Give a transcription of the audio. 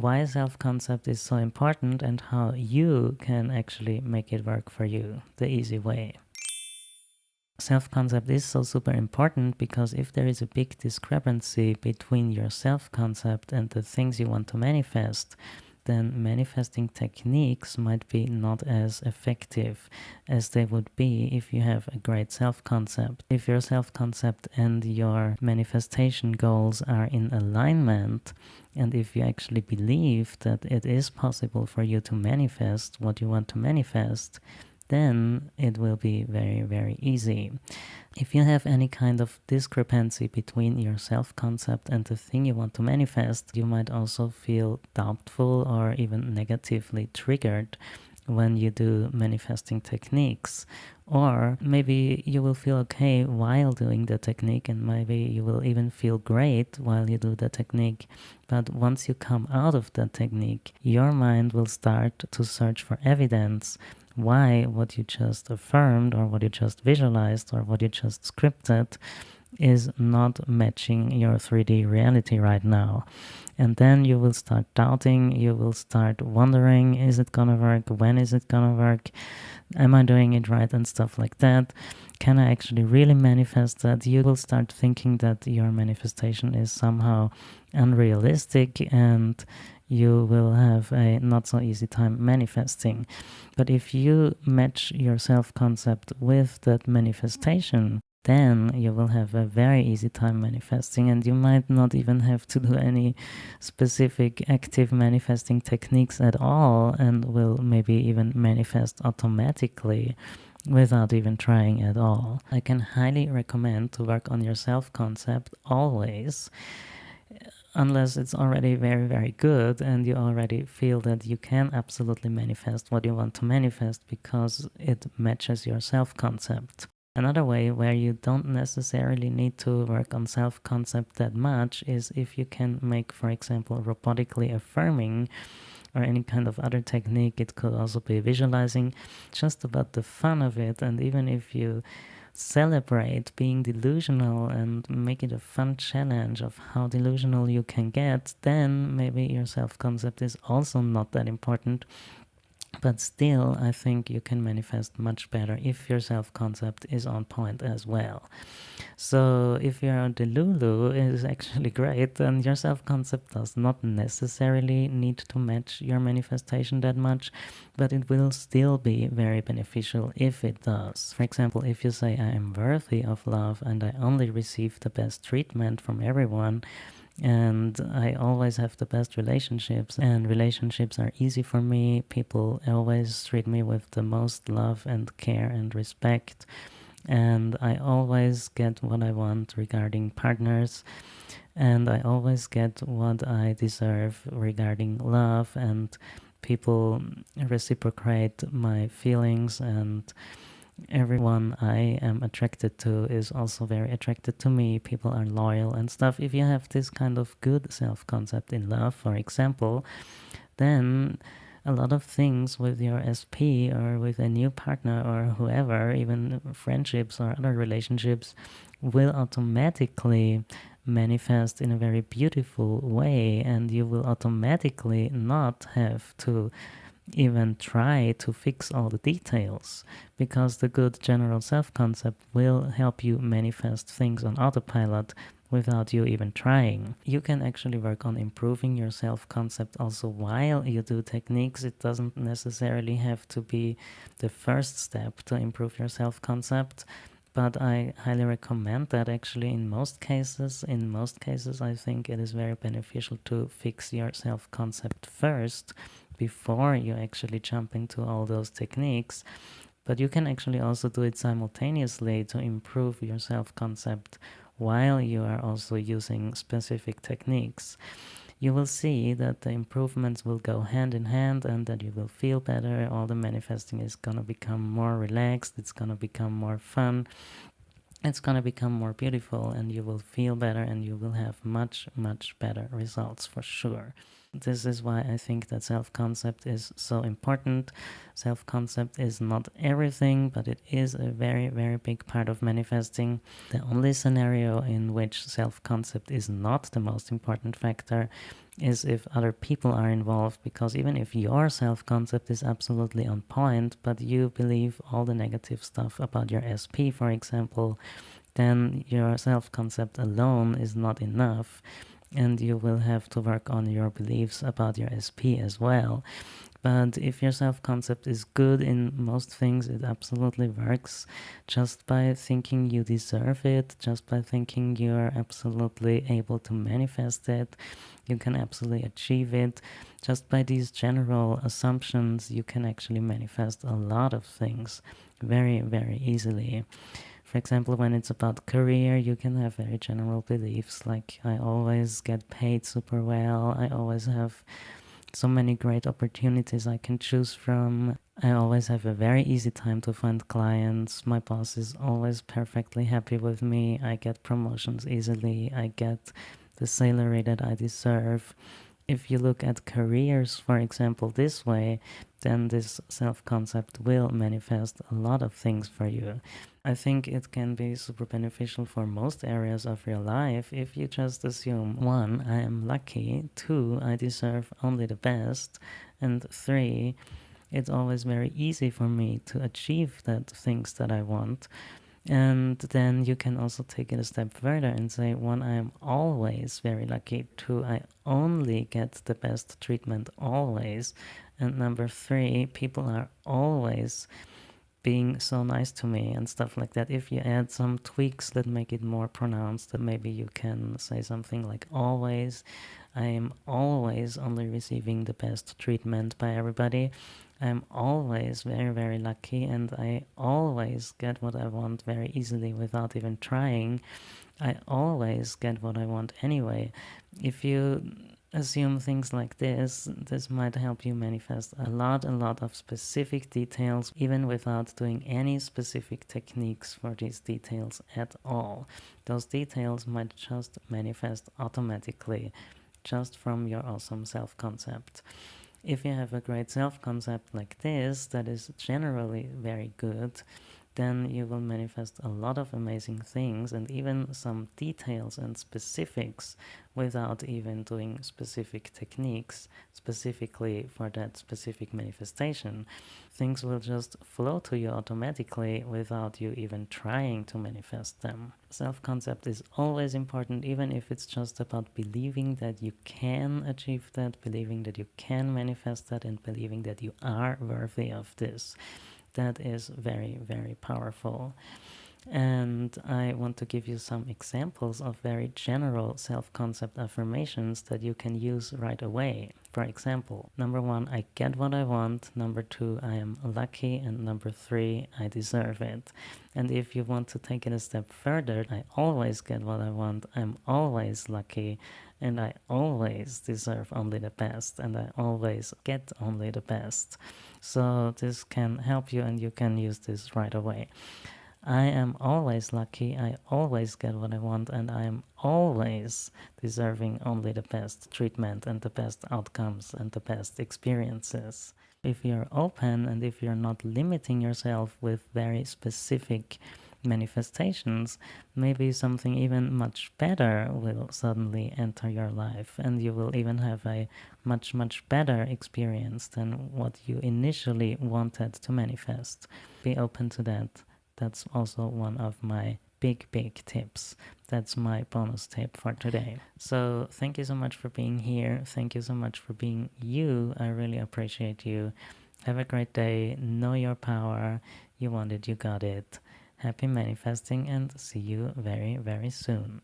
why self-concept is so important and how you can actually make it work for you the easy way. Self-concept is so super important because if there is a big discrepancy between your self-concept and the things you want to manifest, then manifesting techniques might be not as effective as they would be if you have a great self-concept. If your self-concept and your manifestation goals are in alignment, and if you actually believe that it is possible for you to manifest what you want to manifest, then it will be very, very easy. If you have any kind of discrepancy between your self-concept and the thing you want to manifest, you might also feel doubtful or even negatively triggered when you do manifesting techniques. Or maybe you will feel okay while doing the technique, and maybe you will even feel great while you do the technique. But once you come out of the technique, your mind will start to search for evidence why what you just affirmed or what you just visualized or what you just scripted is not matching your 3D reality right now. And then you will start doubting, you will start wondering, is it gonna work? When is it gonna work? Am I doing it right? And stuff like that. Can I actually really manifest that? You will start thinking that your manifestation is somehow unrealistic and you will have a not so easy time manifesting. But if you match your self-concept with that manifestation, then you will have a very easy time manifesting, and you might not even have to do any specific active manifesting techniques at all, and will maybe even manifest automatically without even trying at all. I can highly recommend to work on your self-concept always, unless it's already very, very good and you already feel that you can absolutely manifest what you want to manifest because it matches your self-concept. Another way where you don't necessarily need to work on self-concept that much is if you can make, for example, robotically affirming or any kind of other technique. It could also be visualizing, just about the fun of it. And even if you celebrate being delusional and make it a fun challenge of how delusional you can get, then maybe your self-concept is also not that important. But still, I think you can manifest much better if your self-concept is on point as well. So if you're delulu, it is actually great, and your self-concept does not necessarily need to match your manifestation that much, but it will still be very beneficial if it does. For example, if you say, I am worthy of love and I only receive the best treatment from everyone, and I always have the best relationships, and relationships are easy for me. People always treat me with the most love and care and respect, and I always get what I want regarding partners, and I always get what I deserve regarding love, and people reciprocate my feelings, and everyone I am attracted to is also very attracted to me. People are loyal and stuff. If you have this kind of good self-concept in love, for example, then a lot of things with your SP or with a new partner or whoever, even friendships or other relationships, will automatically manifest in a very beautiful way, and you will automatically not have to even try to fix all the details, because the good general self-concept will help you manifest things on autopilot without you even trying. You can actually work on improving your self-concept also while you do techniques. It doesn't necessarily have to be the first step to improve your self-concept, but I highly recommend that actually in most cases. In most cases, I think it is very beneficial to fix your self-concept first before you actually jump into all those techniques. But you can actually also do it simultaneously to improve your self-concept while you are also using specific techniques. You will see that the improvements will go hand in hand and that you will feel better. All the manifesting is gonna become more relaxed, it's gonna become more fun, it's gonna become more beautiful, and you will feel better and you will have much, much better results for sure. This is why I think that self-concept is so important. Self-concept is not everything, but it is a very, very big part of manifesting. The only scenario in which self-concept is not the most important factor is if other people are involved, because even if your self-concept is absolutely on point, but you believe all the negative stuff about your SP, for example, then your self-concept alone is not enough, and you will have to work on your beliefs about your SP as well. But if your self-concept is good in most things, it absolutely works. Just by thinking you deserve it, just by thinking you're absolutely able to manifest it, you can absolutely achieve it. Just by these general assumptions, you can actually manifest a lot of things very, very easily. For example, when it's about career, you can have very general beliefs like, I always get paid super well, I always have so many great opportunities I can choose from, I always have a very easy time to find clients, my boss is always perfectly happy with me, I get promotions easily, I get the salary that I deserve. If you look at careers, for example, this way, then this self-concept will manifest a lot of things for you. I think it can be super beneficial for most areas of your life if you just assume 1, I am lucky, 2, I deserve only the best, and 3, it's always very easy for me to achieve that things that I want. And then you can also take it a step further and say, 1, I am always very lucky, 2, I only get the best treatment always, and number 3, people are always being so nice to me and stuff like that. If you add some tweaks that make it more pronounced, that maybe you can say something like, always, I am always only receiving the best treatment by everybody. I'm always very, very lucky, and I always get what I want very easily without even trying. I always get what I want anyway. If you assume things like this might help you manifest a lot of specific details, even without doing any specific techniques for these details at all. Those details might just manifest automatically, just from your awesome self-concept. If you have a great self-concept like this, that is generally very good, then you will manifest a lot of amazing things and even some details and specifics without even doing specific techniques specifically for that specific manifestation. Things will just flow to you automatically without you even trying to manifest them. Self-concept is always important, even if it's just about believing that you can achieve that, believing that you can manifest that, and believing that you are worthy of this. That is very, very powerful. And I want to give you some examples of very general self-concept affirmations that you can use right away. For example, number 1, I get what I want. Number 2, I am lucky. And number 3, I deserve it. And if you want to take it a step further, I always get what I want. I'm always lucky. And I always deserve only the best. And I always get only the best. So this can help you, and you can use this right away. I am always lucky, I always get what I want, and I am always deserving only the best treatment and the best outcomes and the best experiences. If you're open and if you're not limiting yourself with very specific manifestations, maybe something even much better will suddenly enter your life, and you will even have a much better experience than what you initially wanted to manifest. Be open to that. That's also one of my big tips. That's my bonus tip for today. So thank you so much for being here. Thank you so much for being you. I really appreciate you. Have a great day. Know your power. You want it, you got it. Happy manifesting, and see you very, very soon.